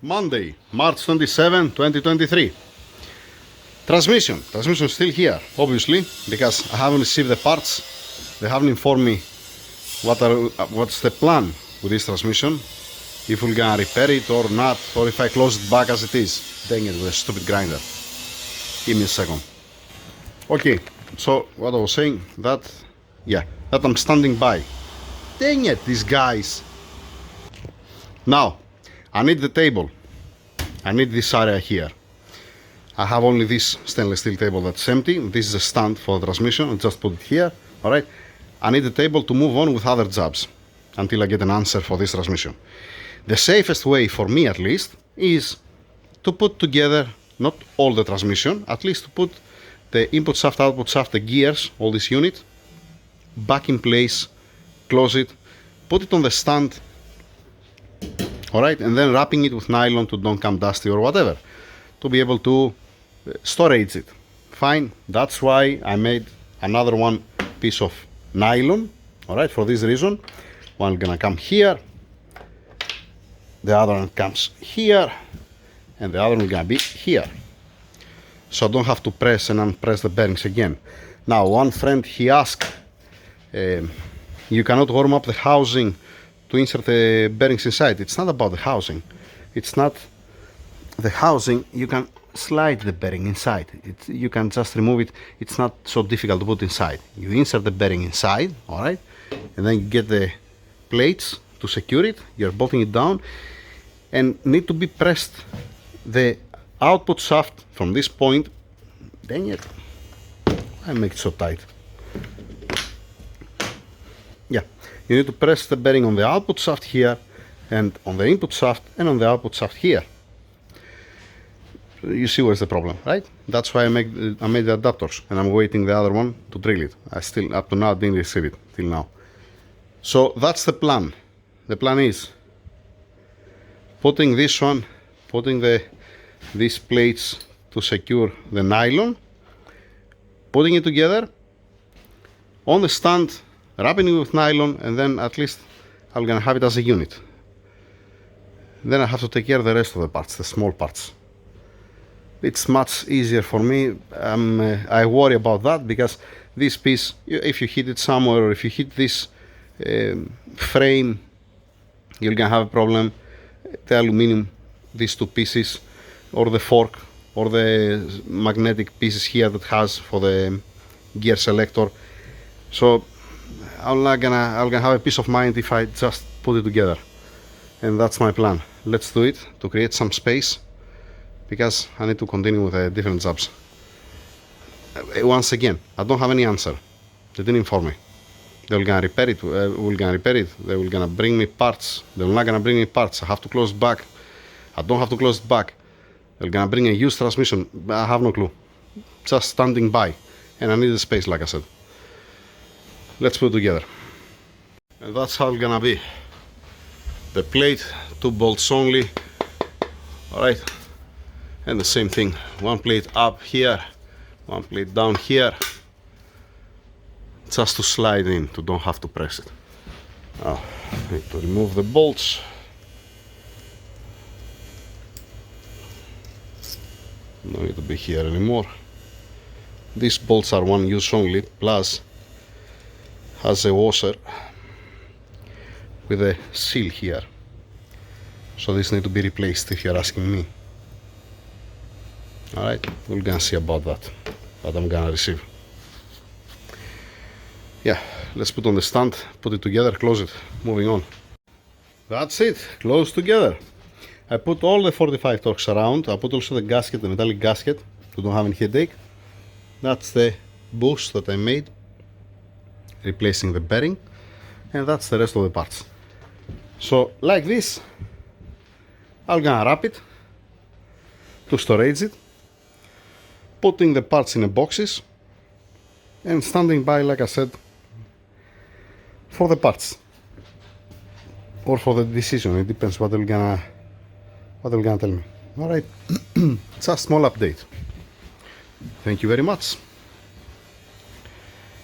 Monday, March 27, 2023. Transmission still here, obviously, because I haven't received the parts. They haven't informed me what's the plan with this transmission, if we're gonna repair it or not, or if I close it back as it is. Dang it, with a stupid grinder. Give me a second. Okay, so what I was saying, that I'm standing by. Dang it, these guys. Now, I need the table. I need this area here. I have only this stainless steel table that's empty. This is a stand for the transmission. I'll just put it here. Alright. I need the table to move on with other jobs until I get an answer for this transmission. The safest way, for me at least, is to put together not all the transmission, at least to put the input shaft, output shaft, the gears, all this unit back in place, close it, put it on the stand, alright, and then wrapping it with nylon to don't come dusty or whatever, to be able to storage it. Fine, that's why I made another one piece of nylon, alright, for this reason. One gonna come here, the other one comes here, and the other one gonna be here. So I don't have to press and unpress the bearings again. Now, one friend, he asked, you cannot warm up the housing to insert the bearings inside. It's not about the housing. It's not the housing. You can slide the bearing inside. You can just remove it. It's not so difficult to put inside. You insert the bearing inside, all right, and then you get the plates to secure it. You're bolting it down, and need to be pressed the output shaft from this point. Dang it, I make it so tight. Yeah, you need to press the bearing on the output shaft here, and on the input shaft, and on the output shaft here. You see where's the problem, right? That's why I made the adapters, and I'm waiting the other one to drill it. I still, up to now, didn't receive it till now. So that's the plan. The plan is putting this one, putting these plates to secure the nylon, putting it together on the stand, wrapping it with nylon, and then at least I'm gonna have it as a unit. Then I have to take care of the rest of the parts, the small parts. It's much easier for me. I worry about that because this piece, if you hit it somewhere, or if you hit this frame, you're gonna have a problem. The aluminum, these two pieces, or the fork, or the magnetic pieces here that has for the gear selector. So I'm gonna have a peace of mind if I just put it together, and that's my plan. Let's do it to create some space, because I need to continue with the different jobs. Once again, I don't have any answer. They didn't inform me. They will gonna repair it. We're gonna repair it. They will gonna bring me parts. They're not gonna bring me parts. I have to close it back. I don't have to close it back. They're gonna bring a used transmission. I have no clue. Just standing by, and I need the space, like I said. Let's put it together. And that's how it's gonna be. The plate, 2 bolts only. All right. And the same thing, one plate up here, one plate down here, just to slide in, to don't have to press it. Now, I need to remove the bolts. No need to be here anymore. These bolts are one use only, plus has a washer with a seal here. So this need to be replaced if you're asking me. Alright, we're gonna see about that, what I'm gonna receive. Yeah, let's put on the stand, put it together, close it, moving on. That's it, close together. I put all the 45 Torx around. I put also the gasket, the metallic gasket, to don't have any headache. That's the bush that I made, replacing the bearing, and that's the rest of the parts. So, like this, I'm gonna wrap it to storage it, putting the parts in the boxes, and standing by, like I said, for the parts, or for the decision. It depends what they're gonna tell me. All right, it's a small update. Thank you very much.